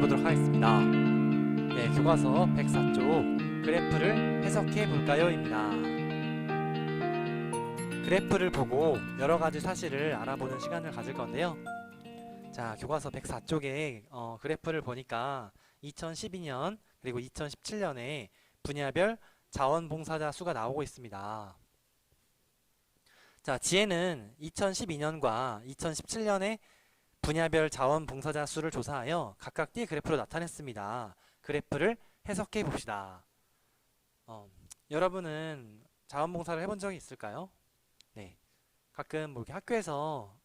보도록 하겠습니다. 네, 교과서 104쪽 그래프를 해석해 볼까요?입니다. 그래프를 보고 여러 가지 사실을 알아보는 시간을 가질 건데요. 자, 교과서 104쪽에 그래프를 보니까 2012년 그리고 2017년에 분야별 자원봉사자 수가 나오고 있습니다. 자, 지혜는 2012년과 2017년에 분야별 자원봉사자 수를 조사하여 각각 띠 그래프로 나타냈습니다. 그래프를 해석해 봅시다. 여러분은 자원봉사를 해본 적이 있을까요? 네, 가끔 뭐 이렇게 학교에서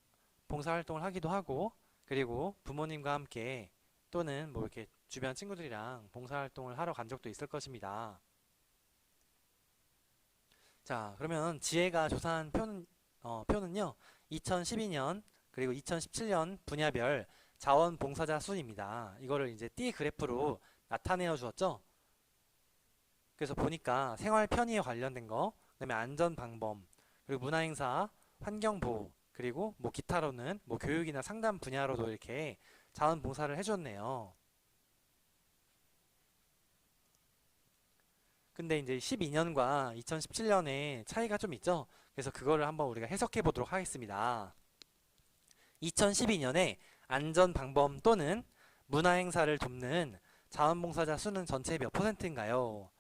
봉사활동을 하기도 하고, 그리고 부모님과 함께 또는 뭐 이렇게 주변 친구들이랑 봉사활동을 하러 간 적도 있을 것입니다. 자, 그러면 지혜가 조사한 표는요, 2012년 그리고 2017년 분야별 자원봉사자 수입니다. 이거를 이제 띠 그래프로 나타내어 주었죠. 그래서 보니까 생활 편의에 관련된 거, 그다음에 안전방범, 그리고 문화행사, 환경보호, 그리고 뭐 기타로는 뭐 교육이나 상담 분야로도 이렇게 자원봉사를 해줬네요. 근데 이제 12년과 2017년에 차이가 좀 있죠. 그래서 그거를 한번 우리가 해석해 보도록 하겠습니다. 2012년에 안전방범 또는 문화행사를 돕는 자원봉사자 수는 전체의 몇 %인가요?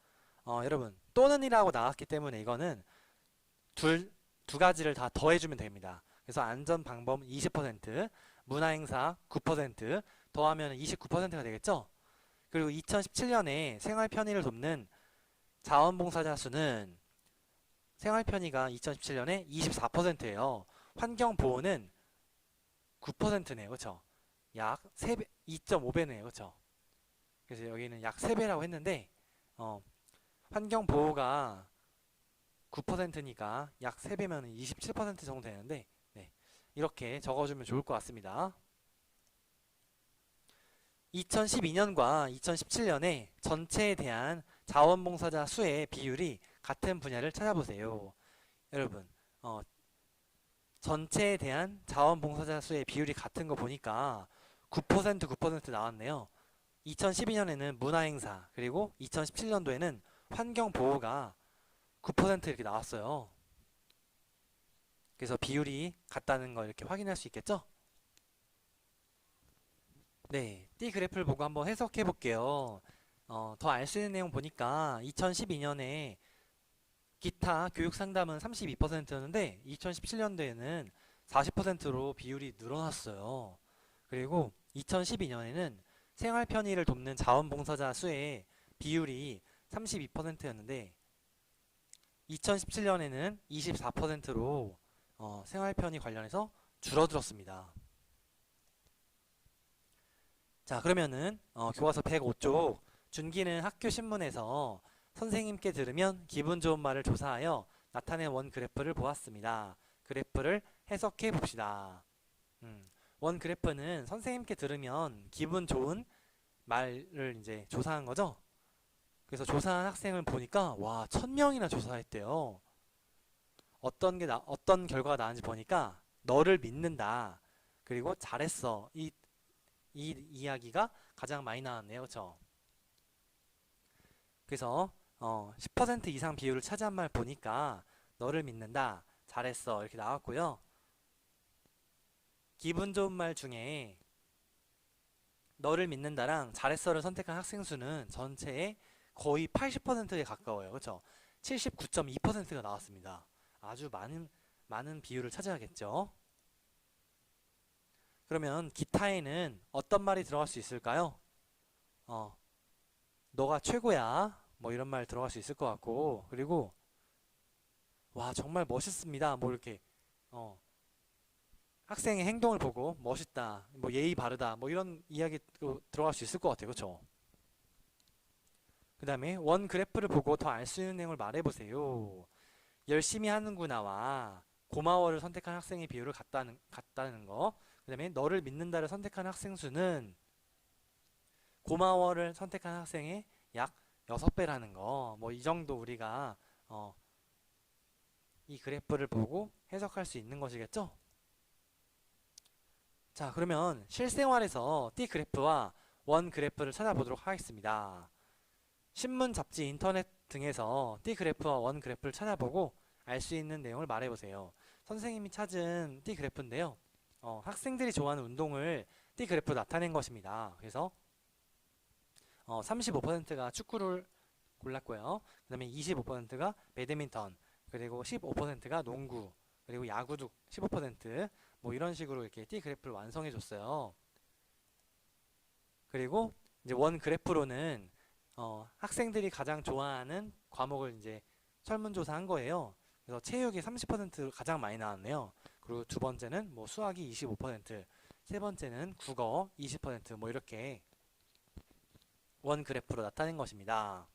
여러분, 또는이라고 나왔기 때문에 이거는 두 가지를 다 더해주면 됩니다. 그래서 안전방범 20%, 문화행사 9% 더하면 29%가 되겠죠? 그리고 2017년에 생활편의를 돕는 자원봉사자 수는 생활편의가 2017년에 24%예요. 환경보호는 9%네요. 그렇죠? 약 3배, 2.5배네요. 그렇죠? 그래서 여기는 약 3배라고 했는데 환경보호가 9%니까 약 3배면 27% 정도 되는데 네, 이렇게 적어주면 좋을 것 같습니다. 2012년과 2017년에 전체에 대한 자원봉사자 수의 비율이 같은 분야를 찾아보세요. 여러분, 전체에 대한 자원봉사자 수의 비율이 같은 거 보니까 9% 9% 나왔네요. 2012년에는 문화행사, 그리고 2017년도에는 환경보호가 9% 이렇게 나왔어요. 그래서 비율이 같다는 거 이렇게 확인할 수 있겠죠? 네, 띠 그래프를 보고 한번 해석해 볼게요. 더 알 수 있는 내용 보니까 2012년에 기타 교육 상담은 32%였는데 2017년도에는 40%로 비율이 늘어났어요. 그리고 2012년에는 생활 편의를 돕는 자원봉사자 수의 비율이 32%였는데 2017년에는 24%로 생활 편의 관련해서 줄어들었습니다. 자, 그러면은 교과서 105쪽 준기는 학교 신문에서 선생님께 들으면 기분 좋은 말을 조사하여 나타낸 원 그래프를 보았습니다. 그래프를 해석해 봅시다. 원 그래프는 선생님께 들으면 기분 좋은 말을 이제 조사한 거죠. 그래서 조사한 학생을 보니까 와, 1000명이나 조사했대요. 어떤 결과가 나왔는지 보니까 너를 믿는다. 그리고 잘했어. 이 이야기가 가장 많이 나왔네요. 그렇죠? 그래서 10% 이상 비율을 차지한 말 보니까 너를 믿는다, 잘했어 이렇게 나왔고요. 기분 좋은 말 중에 너를 믿는다랑 잘했어를 선택한 학생 수는 전체의 거의 80%에 가까워요. 그렇죠? 79.2%가 나왔습니다. 아주 많은 비율을 차지하겠죠. 그러면 기타에는 어떤 말이 들어갈 수 있을까요? 너가 최고야. 뭐 이런 말 들어갈 수 있을 것 같고, 그리고 와, 정말 멋있습니다. 뭐 이렇게 학생의 행동을 보고 멋있다, 뭐 예의 바르다, 뭐 이런 이야기 들어갈 수 있을 것 같아요. 그렇죠? 그 다음에 원 그래프를 보고 더 알 수 있는 내용을 말해보세요. 열심히 하는구나와 고마워를 선택한 학생의 비율을 같다는 거. 그 다음에 너를 믿는다를 선택한 학생 수는 고마워를 선택한 학생의 약 6배라는 거. 뭐 이 정도 우리가 이 그래프를 보고 해석할 수 있는 것이겠죠? 자, 그러면 실생활에서 띠 그래프와 원 그래프를 찾아보도록 하겠습니다. 신문, 잡지, 인터넷 등에서 T 그래프와 원 그래프를 찾아보고 알 수 있는 내용을 말해보세요. 선생님이 찾은 T 그래프인데요. 학생들이 좋아하는 운동을 T 그래프로 나타낸 것입니다. 그래서 35%가 축구를 골랐고요. 그 다음에 25%가 배드민턴, 그리고 15%가 농구, 그리고 야구도 15%뭐 이런 식으로 이렇게 T 그래프를 완성해 줬어요. 그리고 이제 원 그래프로는 학생들이 가장 좋아하는 과목을 이제 설문조사한 거예요. 그래서 체육이 30% 가장 많이 나왔네요. 그리고 두 번째는 뭐 수학이 25%, 세 번째는 국어 20%뭐 이렇게 원 그래프로 나타낸 것입니다.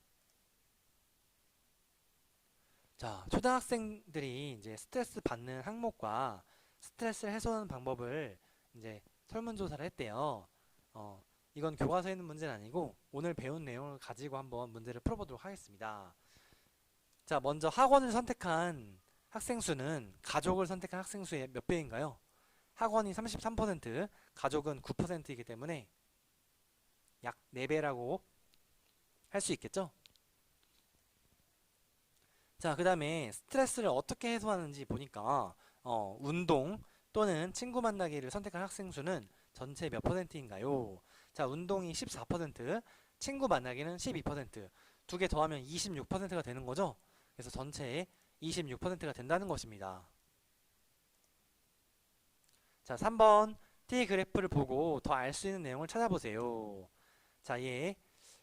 자, 초등학생들이 이제 스트레스 받는 항목과 스트레스를 해소하는 방법을 이제 설문조사를 했대요. 이건 교과서에 있는 문제는 아니고 오늘 배운 내용을 가지고 한번 문제를 풀어보도록 하겠습니다. 자, 먼저 학원을 선택한 학생 수는 가족을 선택한 학생 수의 몇 배인가요? 학원이 33%, 가족은 9%이기 때문에 약 4배라고 할 수 있겠죠? 자, 그 다음에 스트레스를 어떻게 해소하는지 보니까 운동 또는 친구 만나기를 선택한 학생 수는 전체 몇 %인가요? 자, 운동이 14%, 친구 만나기는 12%, 두 개 더하면 26%가 되는 거죠? 그래서 전체의 26%가 된다는 것입니다. 자, 3번 T 그래프를 보고 더 알 수 있는 내용을 찾아보세요. 자,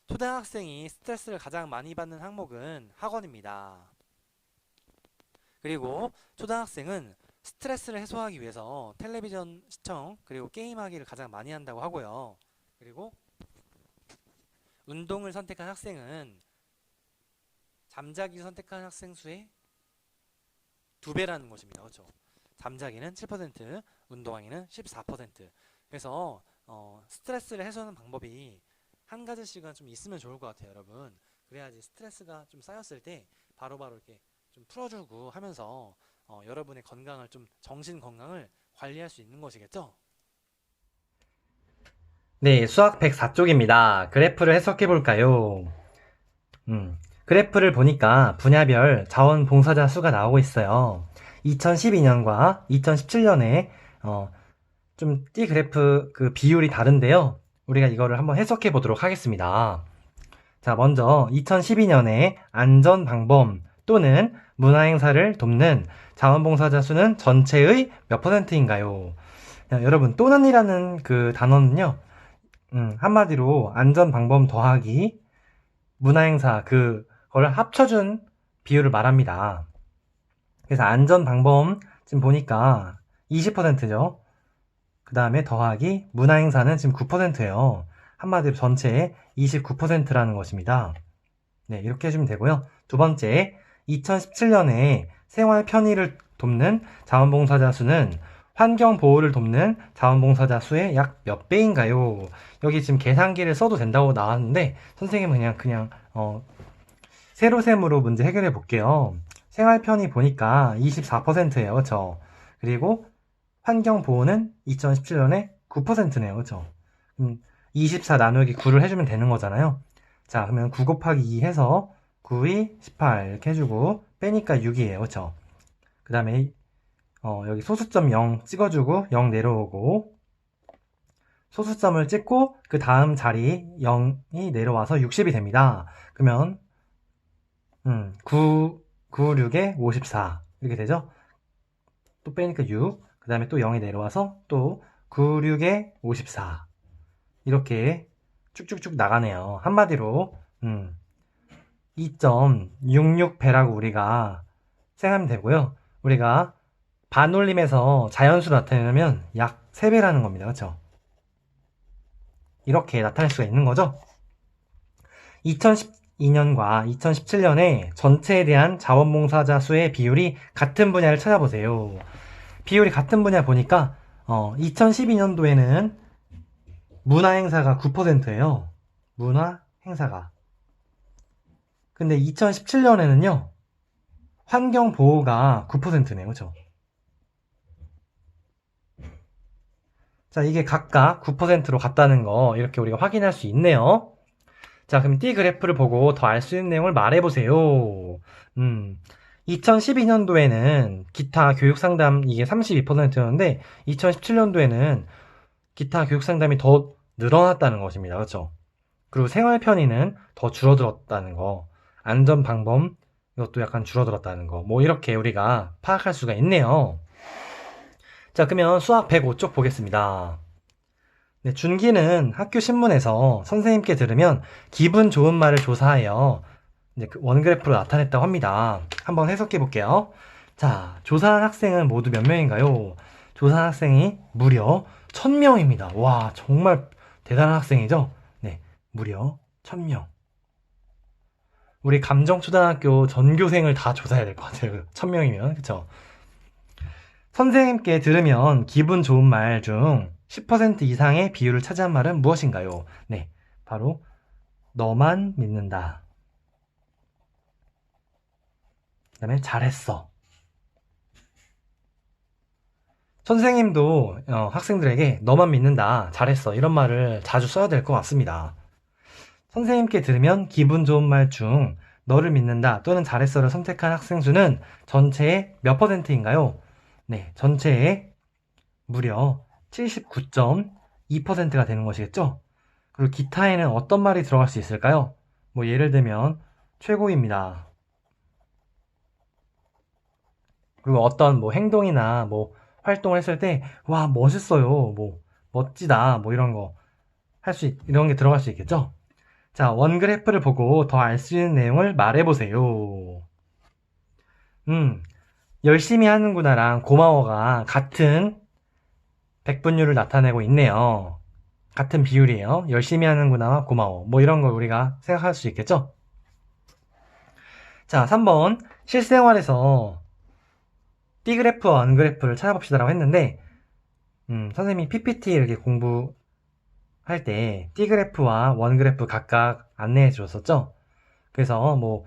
초등학생이 스트레스를 가장 많이 받는 항목은 학원입니다. 그리고 초등학생은 스트레스를 해소하기 위해서 텔레비전 시청 그리고 게임하기를 가장 많이 한다고 하고요. 그리고 운동을 선택한 학생은 잠자기를 선택한 학생 수의 2배라는 것입니다. 그렇죠? 잠자기는 7%, 운동하기는 14%. 그래서 스트레스를 해소하는 방법이 한 가지씩은 좀 있으면 좋을 것 같아요, 여러분. 그래야지 스트레스가 좀 쌓였을 때 바로바로 이렇게 좀 풀어주고 하면서 여러분의 건강을 좀 정신 건강을 관리할 수 있는 것이겠죠? 네, 수학 104쪽입니다. 그래프를 해석해 볼까요? 그래프를 보니까 분야별 자원 봉사자 수가 나오고 있어요. 2012년과 2017년에 좀 T 그래프 그 비율이 다른데요. 우리가 이거를 한번 해석해 보도록 하겠습니다. 자, 먼저 2012년에 안전방범 또는 문화행사를 돕는 자원봉사자 수는 전체의 몇 %인가요? 여러분, 또는이라는 그 단어는요, 한마디로 안전방범 더하기 문화행사 그걸 합쳐준 비율을 말합니다. 그래서 안전방범 지금 보니까 20%죠. 그 다음에 더하기 문화행사는 지금 9%예요. 한마디로 전체의 29%라는 것입니다. 네, 이렇게 해주면 되고요. 두 번째, 2017년에 생활 편의를 돕는 자원봉사자 수는 환경 보호를 돕는 자원봉사자 수의 약 몇 배인가요? 여기 지금 계산기를 써도 된다고 나왔는데 선생님은 그냥 세로셈으로 문제 해결해 볼게요. 생활 편의 보니까 24%예요. 그렇죠? 그리고 환경 보호는 2017년에 9%네요. 그렇죠? 24 나누기 9를 해주면 되는 거잖아요. 자, 그러면 9 곱하기 2 해서 9이 18 이렇게 해주고 빼니까 6이에요. 그렇죠? 그 다음에 여기 소수점 0 찍어주고 0 내려오고 소수점을 찍고 그 다음 자리 0이 내려와서 60이 됩니다. 그러면 9, 6에 54 이렇게 되죠? 또 빼니까 6, 그 다음에 또 0이 내려와서 또 9, 6에 54 이렇게 쭉쭉쭉 나가네요. 한마디로 2.66배라고 우리가 생각하면 되고요. 우리가 반올림에서 자연수로 나타내려면 약 3배라는 겁니다. 그렇죠? 이렇게 나타낼 수가 있는 거죠. 2012년과 2017년에 전체에 대한 자원봉사자 수의 비율이 같은 분야를 찾아보세요. 비율이 같은 분야 보니까 2012년도에는 문화행사가 9%예요. 문화행사가. 근데 2017년에는요. 환경보호가 9%네요. 그렇죠? 자, 이게 각각 9%로 같다는 거 이렇게 우리가 확인할 수 있네요. 자, 그럼 띠 그래프를 보고 더 알 수 있는 내용을 말해보세요. 2012년도에는 기타 교육 상담 이게 32%였는데 2017년도에는 기타 교육 상담이 더 늘어났다는 것입니다. 그렇죠? 그리고 생활 편의는 더 줄어들었다는 거, 안전 방법 이것도 약간 줄어들었다는 거, 뭐 이렇게 우리가 파악할 수가 있네요. 자, 그러면 수학 105쪽 보겠습니다. 네, 준기는 학교 신문에서 선생님께 들으면 기분 좋은 말을 조사하여 이제 그 원그래프로 나타냈다고 합니다. 한번 해석해 볼게요. 자, 조사한 학생은 모두 몇 명인가요? 조사한 학생이 무려 1000명입니다. 와, 정말 대단한 학생이죠? 네, 무려 1000명. 우리 감정초등학교 전교생을 다 조사해야 될 것 같아요. 1000명이면, 그쵸? 선생님께 들으면 기분 좋은 말 중 10% 이상의 비율을 차지한 말은 무엇인가요? 네, 바로 너만 믿는다. 그 다음에 잘했어. 선생님도 학생들에게 너만 믿는다, 잘했어 이런 말을 자주 써야 될 것 같습니다. 선생님께 들으면 기분 좋은 말 중 너를 믿는다 또는 잘했어를 선택한 학생 수는 전체의 몇 %인가요? 네, 전체의 무려 79.2%가 되는 것이겠죠? 그리고 기타에는 어떤 말이 들어갈 수 있을까요? 뭐 예를 들면 최고입니다. 그리고 어떤 뭐 행동이나 뭐 활동을 했을 때 와 멋있어요, 뭐 멋지다, 뭐 이런 거 이런 게 들어갈 수 있겠죠? 자, 원그래프를 보고 더 알 수 있는 내용을 말해보세요. 열심히 하는구나랑 고마워가 같은 백분율을 나타내고 있네요. 같은 비율이에요. 열심히 하는구나와 고마워. 뭐 이런 걸 우리가 생각할 수 있겠죠? 자, 3번. 실생활에서 D그래프와 원그래프를 찾아봅시다라고 했는데, 선생님이 PPT 이렇게 공부할 때 D그래프와 원그래프 각각 안내해 주셨었죠? 그래서 뭐,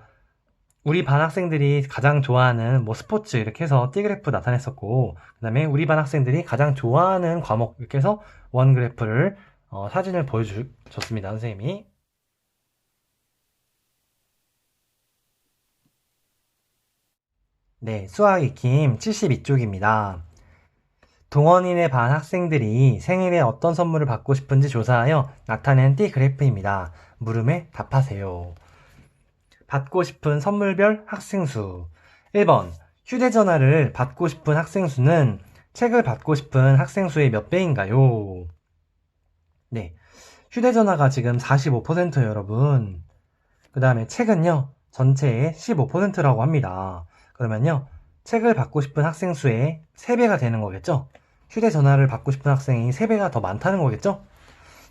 우리 반 학생들이 가장 좋아하는 뭐 스포츠 이렇게 해서 D그래프 나타냈었고, 그 다음에 우리 반 학생들이 가장 좋아하는 과목 이렇게 해서 원그래프를 사진을 보여줬습니다, 선생님이. 네, 수학 익힘 72쪽입니다. 동원인의 반 학생들이 생일에 어떤 선물을 받고 싶은지 조사하여 나타낸 띠 그래프입니다. 물음에 답하세요. 받고 싶은 선물별 학생 수. 1번, 휴대전화를 받고 싶은 학생 수는 책을 받고 싶은 학생 수의 몇 배인가요? 네, 휴대전화가 지금 45%예요, 여러분. 그 다음에 책은요, 전체의 15%라고 합니다. 그러면요, 책을 받고 싶은 학생 수의 3배가 되는 거겠죠? 휴대전화를 받고 싶은 학생이 3배가 더 많다는 거겠죠?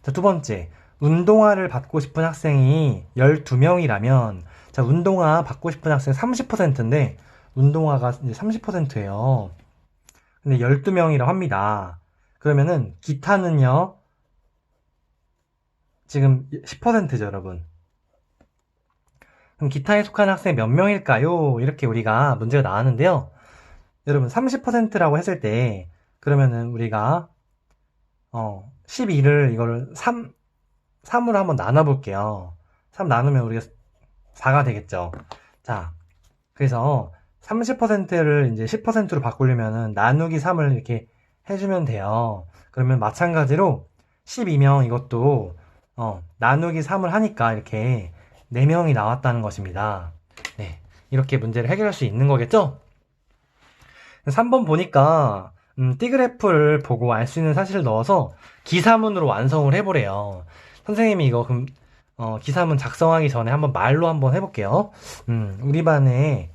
자, 두 번째, 운동화를 받고 싶은 학생이 12명이라면, 자, 운동화 받고 싶은 학생 30%인데, 운동화가 이제 30%예요. 근데 12명이라고 합니다. 그러면은, 기타는요, 지금 10%죠, 여러분. 그럼 기타에 속한 학생 몇 명일까요? 이렇게 우리가 문제가 나왔는데요. 여러분 30%라고 했을 때 그러면은 우리가 12를 이거를 3으로 한번 나눠볼게요. 3 나누면 우리가 4가 되겠죠. 자, 그래서 30%를 이제 10%로 바꾸려면은 나누기 3을 이렇게 해주면 돼요. 그러면 마찬가지로 12명 이것도 나누기 3을 하니까 이렇게 4명이 나왔다는 것입니다. 네, 이렇게 문제를 해결할 수 있는 거겠죠? 3번 보니까 D그래프를 보고 알 수 있는 사실을 넣어서 기사문으로 완성을 해보래요. 선생님이 이거 그럼 기사문 작성하기 전에 한번 말로 한번 해볼게요. 우리 반에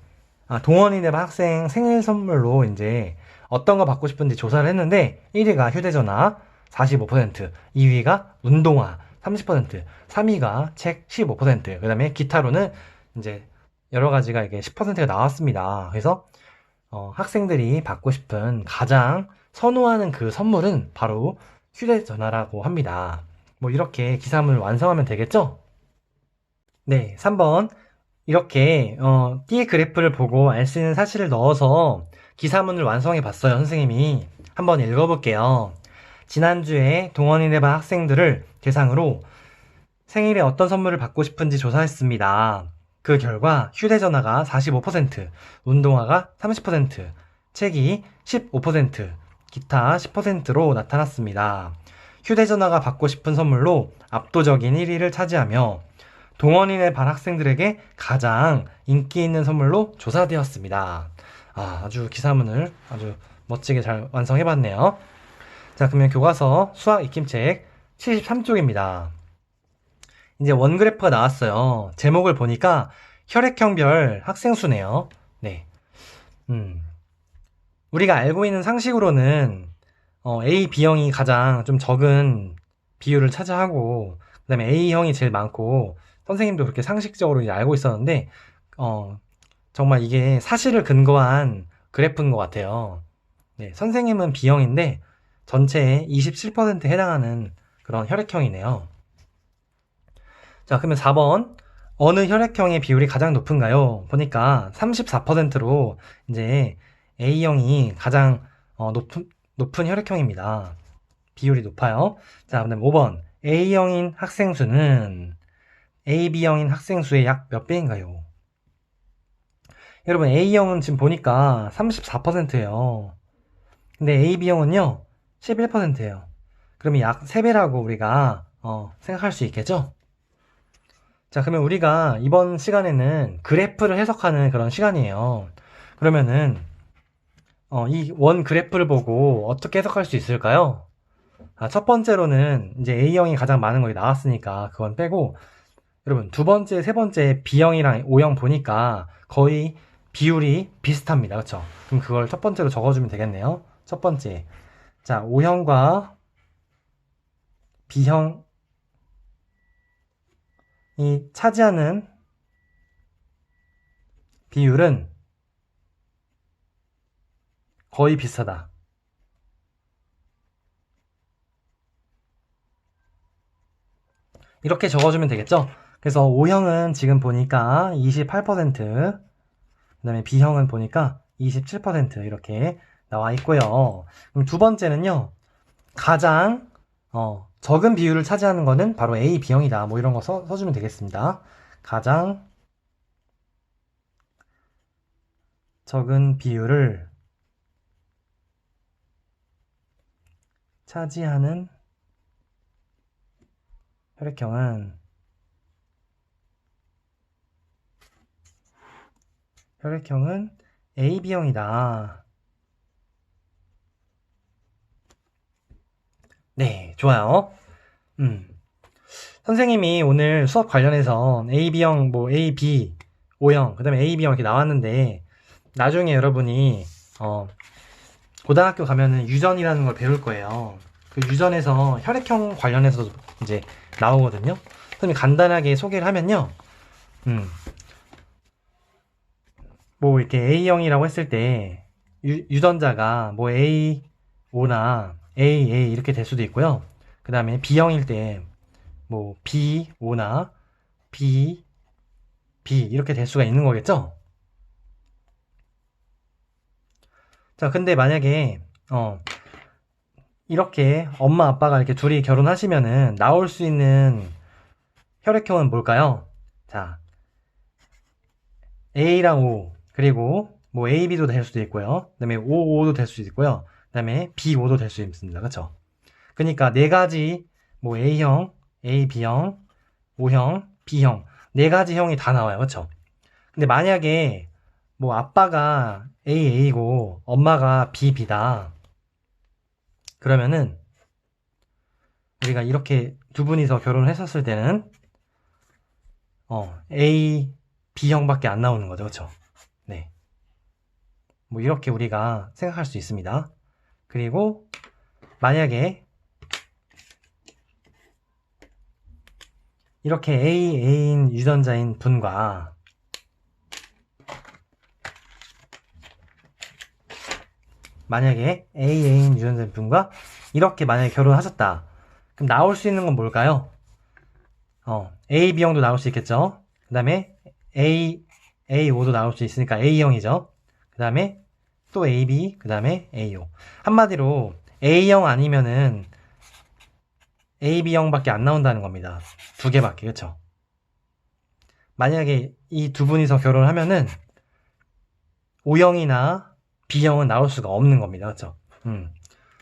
동원이네 학생 생일 선물로 이제 어떤 거 받고 싶은지 조사를 했는데 1위가 휴대전화 45%, 2위가 운동화 30%, 3위가 책 15%, 그 다음에 기타로는 이제 여러 가지가 이게 10%가 나왔습니다. 그래서 학생들이 받고 싶은 가장 선호하는 그 선물은 바로 휴대전화라고 합니다. 뭐 이렇게 기사문을 완성하면 되겠죠? 네, 3번 이렇게 띠의 그래프를 보고 알 수 있는 사실을 넣어서 기사문을 완성해 봤어요, 선생님이. 한번 읽어볼게요. 지난주에 동원인의 반 학생들을 대상으로 생일에 어떤 선물을 받고 싶은지 조사했습니다. 그 결과 휴대전화가 45%, 운동화가 30%, 책이 15%, 기타 10%로 나타났습니다. 휴대전화가 받고 싶은 선물로 압도적인 1위를 차지하며 동원인의 반 학생들에게 가장 인기 있는 선물로 조사되었습니다. 아주 기사문을 아주 멋지게 잘 완성해봤네요. 자, 그러면 교과서 수학 익힘책 73쪽입니다. 이제 원그래프가 나왔어요. 제목을 보니까 혈액형별 학생 수네요. 네. 우리가 알고 있는 상식으로는 A, B형이 가장 좀 적은 비율을 차지하고 그다음에 A형이 제일 많고 선생님도 그렇게 상식적으로 이제 알고 있었는데 정말 이게 사실을 근거한 그래프인 것 같아요. 네, 선생님은 B형인데 전체의 27%에 해당하는 그런 혈액형이네요. 자, 그러면 4번 어느 혈액형의 비율이 가장 높은가요? 보니까 34%로 이제 A형이 가장 높은 혈액형입니다. 비율이 높아요. 자, 그다음 5번 A형인 학생 수는 AB형인 학생 수의 약 몇 배인가요? 여러분 A형은 지금 보니까 34%예요. 근데 AB형은요 11%예요. 그러면 약 3배라고 우리가 생각할 수 있겠죠? 자, 그러면 우리가 이번 시간에는 그래프를 해석하는 그런 시간이에요. 그러면은 이 원 그래프를 보고 어떻게 해석할 수 있을까요? 첫 번째로는 이제 A형이 가장 많은 거 나왔으니까 그건 빼고 여러분 두 번째, 세 번째 B형이랑 O형 보니까 거의 비율이 비슷합니다. 그렇죠? 그럼 그걸 첫 번째로 적어주면 되겠네요. 첫 번째, 자 O형과 B형이 차지하는 비율은 거의 비슷하다. 이렇게 적어주면 되겠죠? 그래서 O형은 지금 보니까 28%, 그 다음에 B형은 보니까 27% 이렇게 나와 있고요. 그럼 두 번째는요, 가장 적은 비율을 차지하는 거는 바로 A, B형이다. 뭐 이런 거 써주면 되겠습니다. 가장 적은 비율을 차지하는 혈액형은 AB형이다. 네, 좋아요. 선생님이 오늘 수업 관련해서 AB형, 뭐 AB, O형, 그 다음에 AB형 이렇게 나왔는데 나중에 여러분이 고등학교 가면은 유전이라는 걸 배울 거예요. 그 유전에서 혈액형 관련해서도 이제 나오거든요. 선생님 간단하게 소개를 하면요. 뭐 이렇게 A형이라고 했을 때 유전자가 뭐 A, O나 A, A 이렇게 될 수도 있고요. 그 다음에 B형일 때 뭐 B, O나 B, B 이렇게 될 수가 있는 거겠죠? 자, 근데 만약에 이렇게 엄마 아빠가 이렇게 둘이 결혼하시면은 나올 수 있는 혈액형은 뭘까요? 자, A랑 O 그리고 뭐 AB도 될 수도 있고요. 그 다음에 OO도 될 수도 있고요. 그 다음에 BO도 될 수 있습니다. 그쵸? 그러니까 네 가지 뭐 A형, AB형, O형, B형 네 가지 형이 다 나와요. 그쵸? 근데 만약에 뭐 아빠가 AA고 엄마가 BB다. 그러면은 우리가 이렇게 두 분이서 결혼을 했었을 때는 A, B형밖에 안 나오는 거죠. 그쵸? 네. 뭐 이렇게 우리가 생각할 수 있습니다. 그리고 만약에 이렇게 AA인 유전자인 분과 만약에 AA인 유전자인 분과 이렇게 만약에 결혼하셨다. 그럼 나올 수 있는 건 뭘까요? A, B형도 나올 수 있겠죠. 그 다음에 AO도 나올 수 있으니까 A형이죠. 그 다음에 또 AB, 그 다음에 AO. 한마디로 A형 아니면은 A, B형밖에 안 나온다는 겁니다. 두 개밖에, 그쵸? 만약에 이 두 분이서 결혼하면은 O형이나 B형은 나올 수가 없는 겁니다. 그쵸?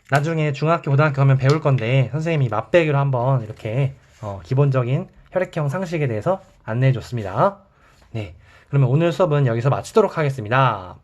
나중에 중학교, 고등학교 가면 배울 건데 선생님이 맛배기로 한번 이렇게 기본적인 혈액형 상식에 대해서 안내해 줬습니다. 네, 그러면 오늘 수업은 여기서 마치도록 하겠습니다.